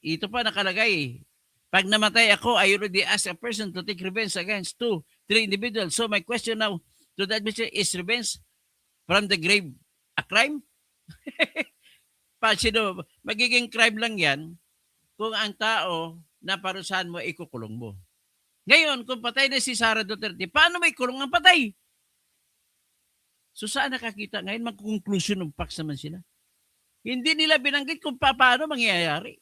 ito pa nakalagay, pag namatay ako, I already asked a person to take revenge against 2, 3 individuals. So my question now to the administration, is revenge from the grave a crime? Magiging crime lang yan kung ang tao na parusahan mo, ikukulong mo. Ngayon, kung patay na si Sara Duterte, paano may kulong ang patay? So saan nakakita? Ngayon, mag-conclusion of facts naman sila. Hindi nila binanggit kung paano mangyayari.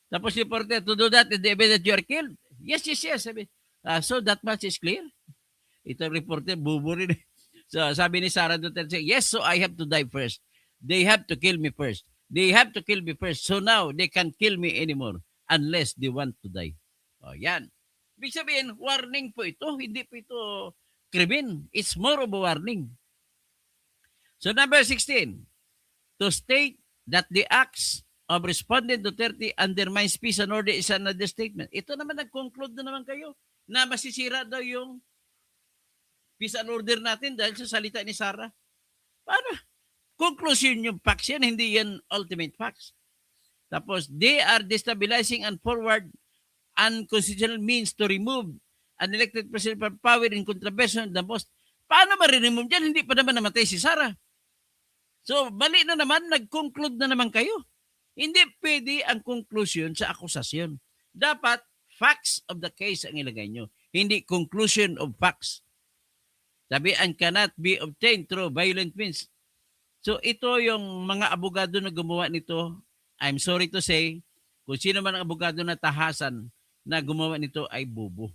Tapos si reporter, to do that in the event that you are killed? Yes. So that much is clear? Ito reporter, bubo rin. So sabi ni Sara Duterte, yes, so I have to die first. They have to kill me first. So now, they can't kill me anymore unless they want to die. O, yan. Ibig sabihin, warning po ito. Hindi po ito krimen. It's more of a warning. So number 16, to state that the acts of Respondent Duterte undermines peace and order is another statement. Ito naman, nag-conclude na naman kayo na masisira daw yung peace and order natin dahil sa salita ni Sara. Paano? Conclusion yung facts yan, hindi yan ultimate facts. Tapos, they are destabilizing and forward unconstitutional means to remove an elected president from power in contravention of the most. Paano ma-remove dyan? Hindi pa naman namatay si Sara. So, mali na naman, nag-conclude na naman kayo. Hindi pwede ang conclusion sa akusasyon. Dapat, facts of the case ang ilagay nyo. Hindi conclusion of facts. Sabi, and cannot be obtained through violent means. So, ito yung mga abogado na gumawa nito. I'm sorry to say, kung sino man ang abogado na tahasan na gumawa nito ay bobo.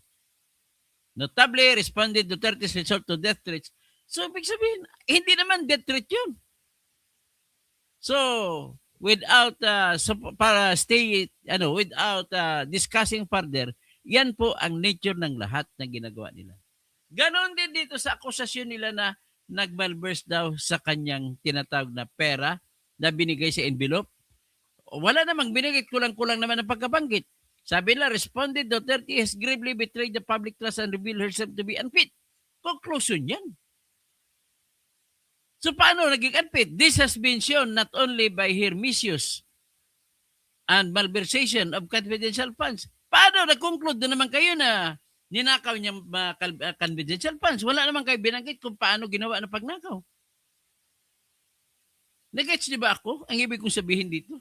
Notably, responded Duterte's resort to death threats. So, ibig sabihin, hindi naman death threat yun. So, without discussing further, yan po ang nature ng lahat na ginagawa nila. Ganon din dito sa akusasyon nila na nagmalverse daw sa kanyang tinatawag na pera na binigay sa envelope. Wala namang binigay, kulang-kulang naman ang pagkabanggit. Sabi nila, responded Duterte has gravely betrayed the public trust and revealed herself to be unfit. Conclusion yan. So paano naging unfit? This has been shown not only by her misuse and malversation of confidential funds. Paano nag-conclude na naman kayo na ninakaw niya confidential funds? Wala naman kayo binanggit kung paano ginawa ng pagnakaw. Nag-gets niyo ba ako? Ang ibig kong sabihin dito.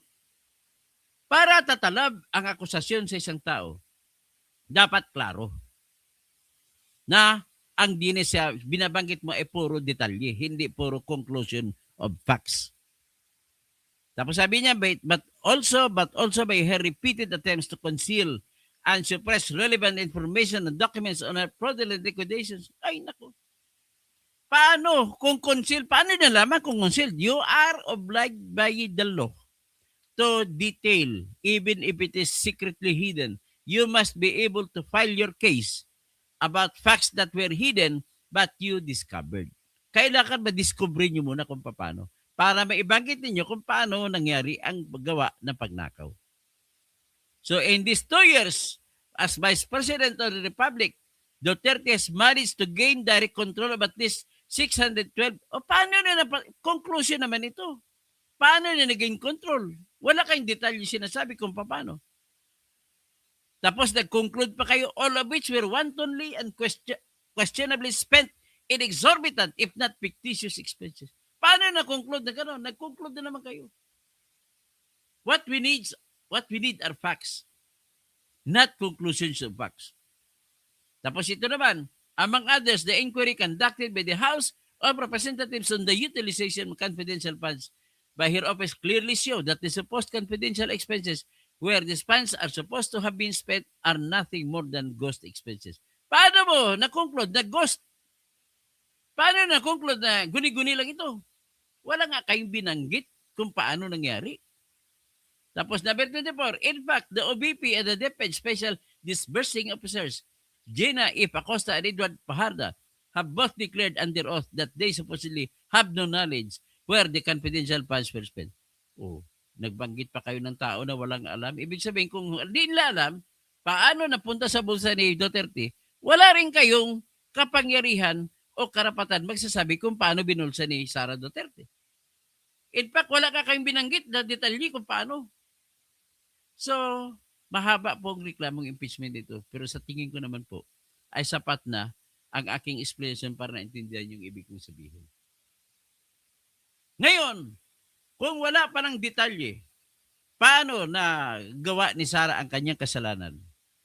Para tatalab ang akusasyon sa isang tao, dapat klaro na ang binabanggit mo ay puro detalye, hindi puro conclusion of facts. Tapos sabi niya, but also by her repeated attempts to conceal and suppress relevant information and documents on her fraudulent liquidations. Ay, naku. Paano kung conceal? Paano nalaman kung conceal? You are obliged by the law to detail, even if it is secretly hidden. You must be able to file your case about facts that were hidden but you discovered. Kailangan ma-discover nyo muna kung paano para maibanggit ninyo kung paano nangyari ang gawa ng pagnakaw. So in these 2 years, as Vice President of the Republic, Duterte has managed to gain direct control of at least 612. O paano na conclusion naman ito? Paano na naging control? Wala kayong detalye sinasabi kung paano. Tapos nag-conclude pa kayo, all of which were wantonly and questionably spent in exorbitant, if not fictitious expenses. Paano na-conclude na gano'n? Nag-conclude na naman kayo. What we need are facts, not conclusions of facts. Tapos ito naman, among others, the inquiry conducted by the House of Representatives on the utilization of confidential funds by her office clearly show that the supposed confidential expenses where these funds are supposed to have been spent are nothing more than ghost expenses. Paano mo na-conclude na ghost? Paano na-conclude na guni-guni lang ito? Wala nga kayong binanggit kung paano nangyari. Tapos number 24, in fact, the OBP and the DepEd Special Disbursing Officers, Gina F. Acosta and Edward Pajarda, have both declared under oath that they supposedly have no knowledge where the confidential funds were spent. Oh, nagbanggit pa kayo ng tao na walang alam. Ibig sabihin, kung hindi nila alam, paano napunta sa bulsa ni Duterte, wala rin kayong kapangyarihan o karapatan magsasabi kung paano binulsa ni Sara Duterte. In fact, wala ka kayong binanggit na detalye kung paano. So, mahaba po ang reklamong impeachment dito. Pero sa tingin ko naman po, ay sapat na ang aking explanation para naintindihan yung ibig kong sabihin. Ngayon, kung wala pa ng detalye, paano na gawa ni Sara ang kanyang kasalanan?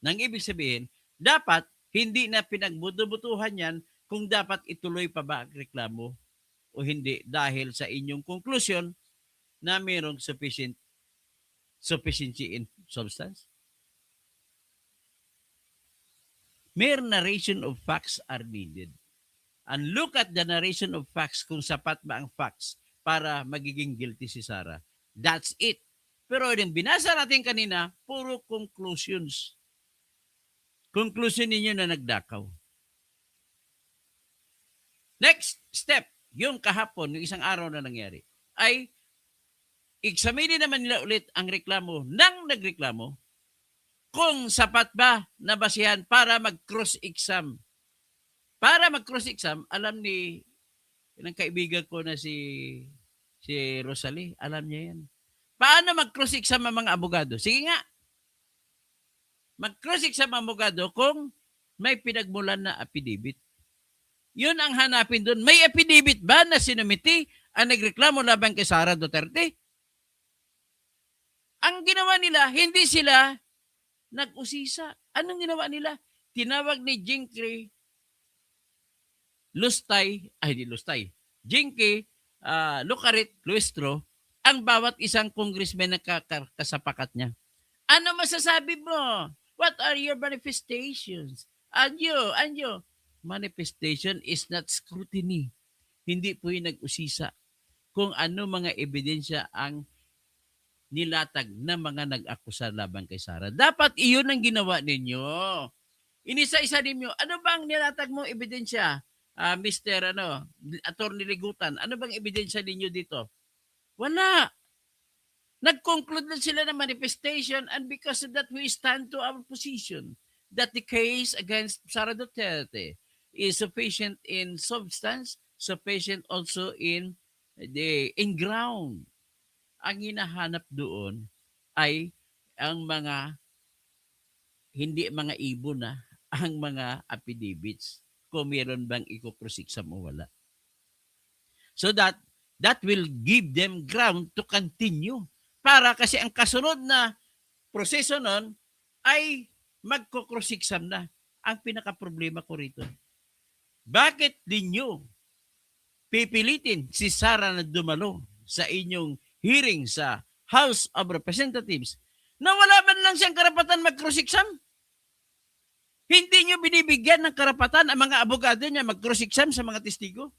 Nang ibig sabihin, dapat hindi na pinagbuto-butuhan yan kung dapat ituloy pa ba ang reklamo o hindi dahil sa inyong conclusion na mayroong sufficiency in substance. Mere narration of facts are needed. And look at the narration of facts kung sapat ba ang facts para magiging guilty si Sara. That's it. Pero yung binasa natin kanina, puro conclusions. Conclusion ninyo na nagdakaw. Next step, yung kahapon, yung isang araw na nangyari, ay examinin naman nila ulit ang reklamo ng nagreklamo kung sapat ba na basihan para mag-cross-exam. Para mag-cross-exam, alam ni ng kaibigan ko na si Rosalie, alam niya yan. Paano mag-cross-exam ang mga abogado? Sige nga. Mag-cross-exam ang abogado kung may pinagmulan na affidavit. Yun ang hanapin doon. May affidavit ba na sinumiti ang nagreklamo laban kay Sara Duterte? Ang ginawa nila, hindi sila nag-usisa. Anong ginawa nila? Tinawag ni Jinky Lucarit Luestro ang bawat isang congressman na kasapakat niya. Ano masasabi mo? What are your manifestations? Anyo. Manifestation is not scrutiny. Hindi po yung nag-usisa kung ano mga ebidensya ang nilatag na mga nag-akusa laban kay Sara. Dapat iyon ang ginawa ninyo. Inisa-isa ninyo, ano bang nilatag mong ebidensya? Mr. Attorney Ligutan, ano bang ebidensya ninyo dito? Wala. Nag-conclude lang sila ng manifestation and because of that we stand to our position that the case against Sara Duterte is sufficient in substance, sufficient also in ground. Ang hinahanap doon ay ang mga hindi mga ibon na ang mga affidavits kung meron bang iko-cross-exam o wala. So that will give them ground to continue. Para kasi ang kasunod na proseso nun ay magko-cross-exam na. Ang pinaka-problema ko rito, bakit ninyo pipilitin si Sara na dumalo sa inyong hearing sa House of Representatives na wala man lang siyang karapatan mag-cross-exam? Hindi nyo binibigyan ng karapatan ang mga abogado niya mag-cross-exam sa mga testigo?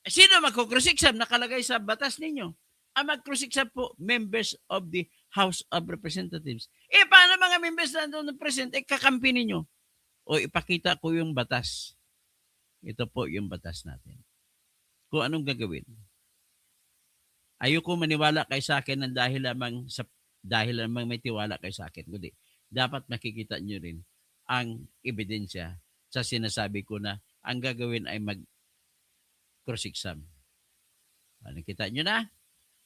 Sino mag-cross-exam? Nakalagay sa batas ninyo. Ang mag-cross-exam po, members of the House of Representatives. Paano mga members na doon present? Kakampi ninyo. O ipakita ko yung batas. Ito po yung batas natin. Kung anong gagawin. Ayoko maniwala kay sa akin ng dahil lamang may tiwala kay sa akin. Kundi dapat makikita nyo rin ang ebidensya sa sinasabi ko na ang gagawin ay mag-cross-exam. Nakita nyo na?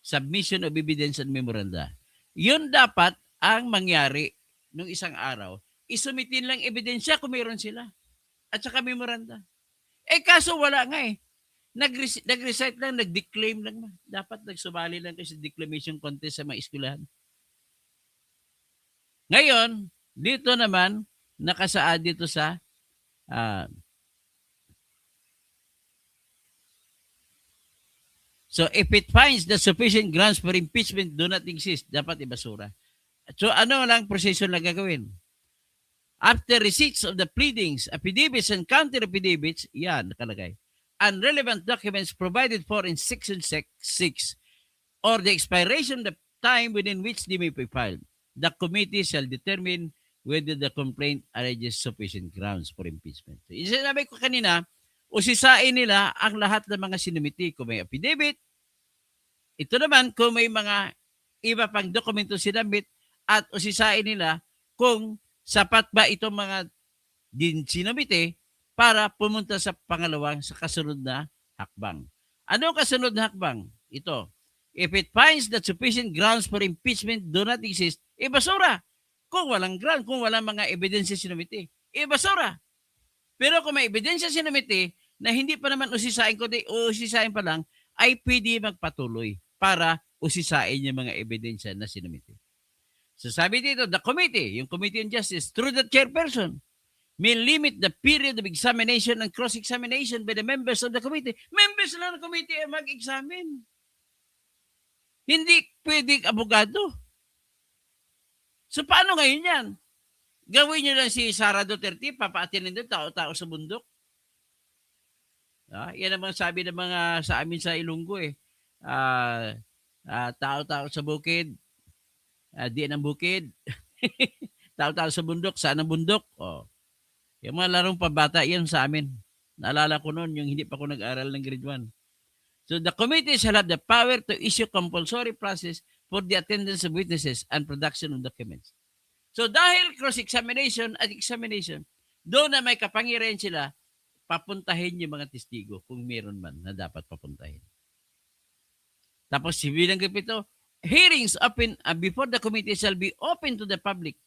Submission of evidence and memoranda. Yun dapat ang mangyari nung isang araw. Isumitin lang ebidensya kung mayroon sila. At saka memoranda. Kaso wala nga eh. Nag-recite lang, nag-declaim lang. Dapat nagsumali lang kasi declamation contest sa mga eskwelahan. Ngayon, dito naman, nakasaad dito sa so if it finds that sufficient grounds for impeachment do not exist, dapat ibasura. So ano lang proseso na gagawin? After receipts of the pleadings, affidavits, and counter affidavits, yan nakalagay, and relevant documents provided for in Section 6 or the expiration of the time within which they may be filed, the committee shall determine whether the complaint alleges sufficient grounds for impeachment. So, sinabi ko kanina, usisain nila ang lahat ng mga sinumiti. Kung may affidavit, ito naman kung may mga iba pang dokumento sinamit at usisain nila kung sapat ba itong mga din sinumiti para pumunta sa pangalawang sa kasunod na hakbang. Ano ang kasunod na hakbang? Ito. If it finds that sufficient grounds for impeachment do not exist, ibasura. Kung walang ground, kung walang mga ebidensya sinumiti, ibasura. Pero kung may ebidensya sinumiti na hindi pa naman usisain, kundi usisain pa lang, ay pwede magpatuloy para usisain yung mga ebidensya na sinumiti. So sabi dito, the committee, yung Committee on Justice, through the chairperson, may limit the period of examination and cross-examination by the members of the committee. Members lang ng committee ay mag-examine. Hindi pwedeng abogado. So paano ngayon yan? Gawin nyo lang si Sara Duterte, papaatinin doon, tao-tao sa bundok. Yan ang sabi ng mga sa amin sa Ilonggo eh. Tao-tao sa bukid, di ng bukid. Tao-tao sa bundok, saan ang bundok? Yung mga larong pabata, yan sa amin. Naalala ko noon, yung hindi pa ako nag-aral ng grade 1. So the committee shall have the power to issue compulsory process for the attendance of witnesses and production of documents. So dahil cross-examination at examination, doon na may kapangyarihan sila, papuntahin yung mga testigo kung meron man na dapat papuntahin. Tapos bilang kapito, hearings open before the committee shall be open to the public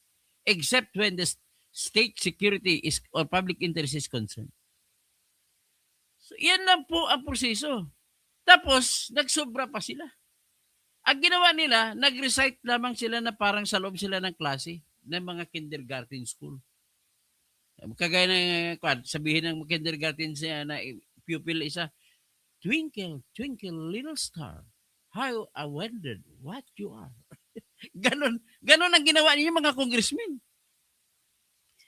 except when the state security is or public interest is concerned. So yan lang po ang proseso. Tapos nagsobra pa sila. Ang ginawa nila, nag-recite lamang sila na parang sa loob sila ng klase ng mga kindergarten school. Kagaya ng sabihin ng kindergarten na pupil isa, twinkle, twinkle, little star, how I wondered what you are. Ganon ang ginawa ninyo mga congressmen.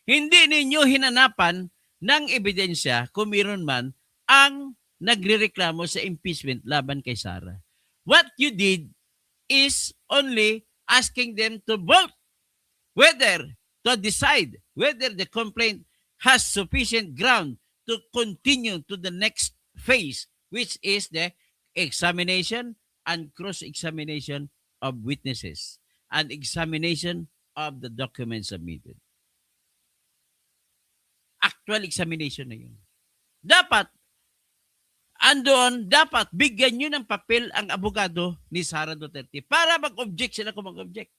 Hindi ninyo hinanapan ng ebidensya kung meron man ang nagrereklamo sa impeachment laban kay Sara. What you did is only asking them to vote whether to decide whether the complaint has sufficient ground to continue to the next phase, which is the examination and cross-examination of witnesses and examination of the documents submitted. Actual examination na yun. Dapat bigyan nyo ng papel ang abogado ni Sara Duterte para mag-object sila kung mag-object.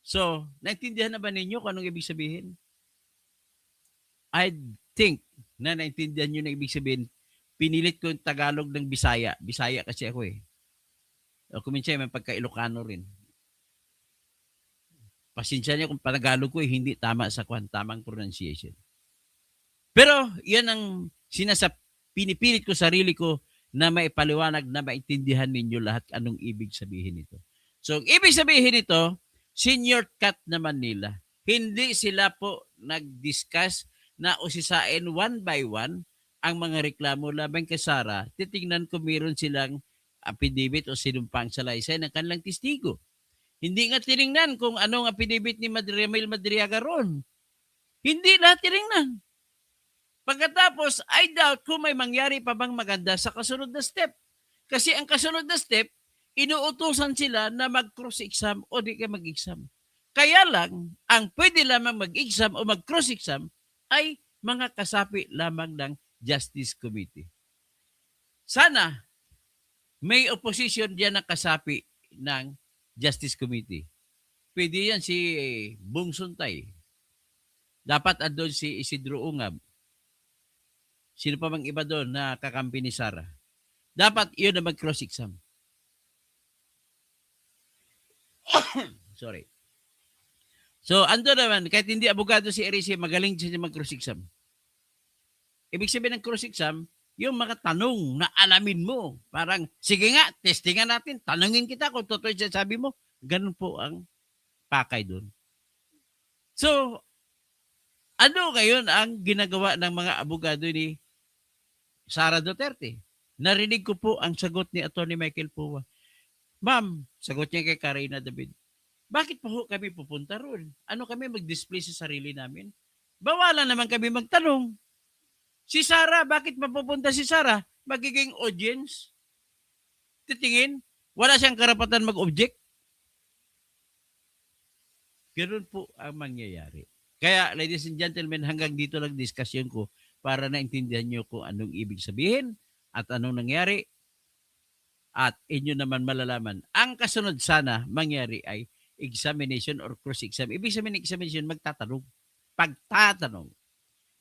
So, naintindihan na ba ninyo kung anong ibig sabihin? I think na naintindihan nyo na ibig sabihin. Pinilit ko yung Tagalog ng Bisaya. Bisaya kasi ako eh. O kuminsan may pagka-Ilocano rin. Pasensya niyo kung Tagalog ko eh, hindi tama sa tamang pronunciation. Pero yan ang pinipilit ko sarili ko na maipaliwanag na maintindihan ninyo lahat anong ibig sabihin nito. So, ibig sabihin nito, senior cut naman nila. Hindi sila po nag-discuss na usisain one by one ang mga reklamo laban kay Sara, titingnan ko meron silang affidavit o sinumpang salaysay ng kanilang testigo. Hindi nga tiningnan kung anong affidavit ni Ramil Madriaga ron. Hindi lahat tiningnan. Pagkatapos, I doubt kung may mangyari pa bang maganda sa kasunod na step. Kasi ang kasunod na step, inuutusan sila na mag-cross-exam o di ka mag-exam. Kaya lang, ang pwede lamang mag-exam o mag-cross-exam ay mga kasapi lamang ng Justice Committee. Sana may opposition diyan na kasapi ng Justice Committee. Pwede yan si Bong Suntay. Dapat andun si Isidro Ungab. Sino pa bang iba doon na kakampi ni Sara? Dapat yun na mag-cross-exam. Sorry. So, ando naman, kahit hindi abogado si Erice, magaling siya mag-cross-exam. Ibig sabihin ng cross-exam, yung mga tanong na alamin mo. Parang, sige nga, testingan natin, tanungin kita kung totoo siya sabi mo. Ganun po ang pakay doon. So, ano ngayon ang ginagawa ng mga abogado ni Sara Duterte? Narinig ko po ang sagot ni Atty. Michael Pua. Ma'am, sagot niya kay Karina David, bakit pa ho kami pupunta roon? Ano kami mag-display sa sarili namin? Bawalan naman kami magtanong. Si Sara, bakit mapupunta si Sara? Magiging audience? Titingin? Wala siyang karapatan mag-object? Ganun po ang mangyayari. Kaya, ladies and gentlemen, hanggang dito lang diskusyon ko para naintindihan nyo kung anong ibig sabihin at anong nangyari at inyo naman malalaman. Ang kasunod sana mangyari ay examination or cross-exam. Ibig sabihin ng examination, magtatanong. Pagtatanong.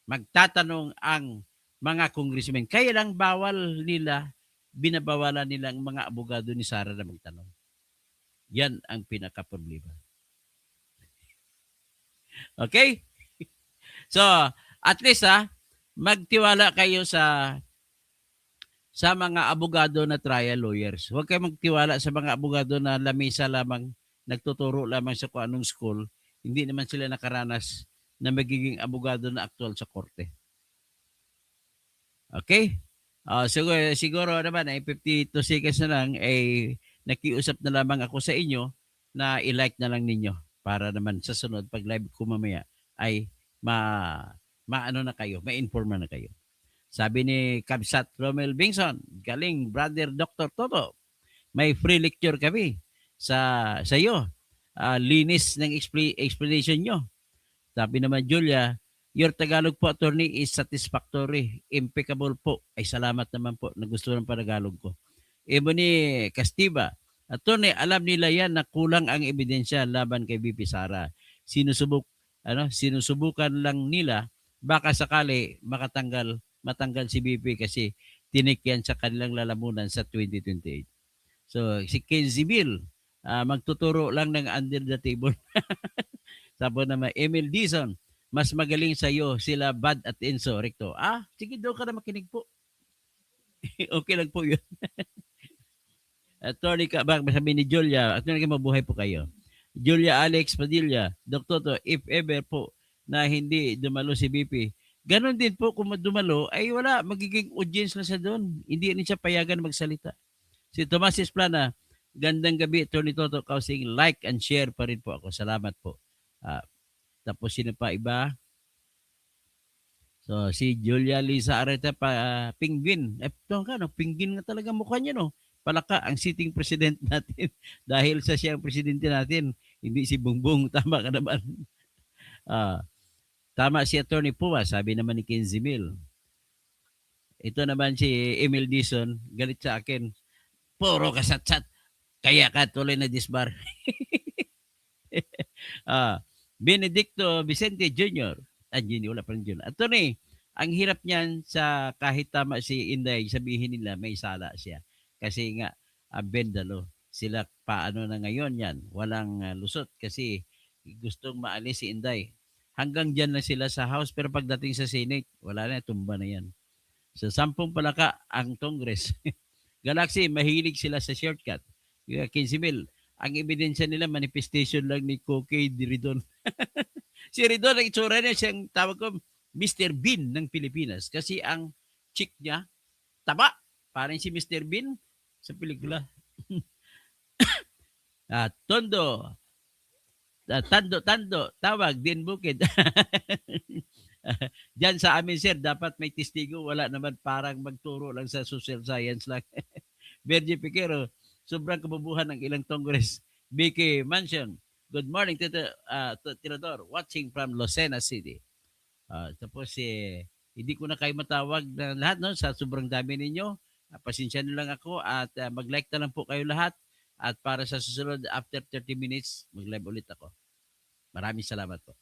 Magtatanong ang mga congressmen. Kaya lang bawal nila, binabawalan nila ang mga abogado ni Sara na magtanong. Yan ang pinaka-problema. Okay? So, at least magtiwala kayo sa mga abogado na trial lawyers. Huwag kayo magtiwala sa mga abogado na lamisa lamang, nagtuturo lamang sa kung anong school. Hindi naman sila nakaranas na magiging abogado na aktual sa korte. Okay? Siguro naman ay 52 seconds na lang ay nakiusap na lamang ako sa inyo na i-like na lang ninyo para naman sa sunod pag live ko mamaya ay maano na kayo, ma-inform na kayo. Sabi ni Kabsat Romel Bingson, galing brother Dr. Toto. May free lecture kami sa iyo. Linis ng explanation nyo. Sabi naman Julia, your Tagalog po attorney is satisfactory. Impeccable po. Ay salamat naman po. Nagusto ng Tagalog ko. Ebony Castiba, attorney, alam nila yan na kulang ang ebidensya laban kay BP Sara. Sinusubukan lang nila baka sakali matanggal si BP kasi tinikyan sa kanilang lalamunan sa 2028. So, si Kenzie Bill, magtuturo lang ng under the table. Sabi naman, Emil Dizon, mas magaling sa iyo sila Bad at Enzo, Recto. Sige daw ka na makinig po. Okay lang po yun. Attorney ka, sabi ni Julia, attorney ka mabuhay po kayo. Julia Alex Padilla, Dr. if ever po na hindi dumalo si BP, ganon din po kung dumalo, ay wala, magiging audience na siya doon. Hindi rin siya payagan magsalita. Si Tomas Esplana, gandang gabi, Attorney Toto Kausing, like and share pa rin po ako. Salamat po. Tapos sino pa iba? So, si Julia Lisa Areta Penguin. Penguin nga talaga mukha niya, no? Palaka ang sitting president natin dahil sa siyang presidente natin, hindi si Bongbong. Tama ka naman. Tama si Attorney Pua, sabi naman ni Kenzie Mill. Ito naman si Emil Dizon, galit sa akin. Puro kasat-sat. Kaya ka tuloy na disbar. Benedicto Vicente Jr. Wala pa rin Jr. Attorney, ang hirap niyan sa kahit tama si Inday, sabihin nila may sala siya. Kasi nga, bendalo. Sila paano na ngayon yan. Walang lusot kasi gustong maalis si Inday. Hanggang dyan na sila sa House pero pagdating sa Senate, wala na, tumba na yan. So, 10 palaka ang Congress. Galaxy, mahilig sila sa shortcut. 15,000. Ang ebidensya nila, manifestation lang ni Coque Ridon. Si Ridon, ang itsura niya, siyang tawag ko, Mr. Bean ng Pilipinas. Kasi ang chick niya, taba. Parang si Mr. Bean sa pelikula. Tondo, tando, tawag, din bukid. Diyan sa amin, sir, dapat may testigo. Wala naman parang magturo lang sa social science lang. Virgie Piquero, sobrang kabubuhan ng ilang Congress. Vicky Mansion, good morning, Tirador, watching from Lucena City. Tapos, hindi ko na kayo matawag na lahat no, sa sobrang dami ninyo. Pasensya na lang ako at mag-like na lang po kayo lahat. At para sa susunod, after 30 minutes, mag-live ulit ako. Maraming salamat po.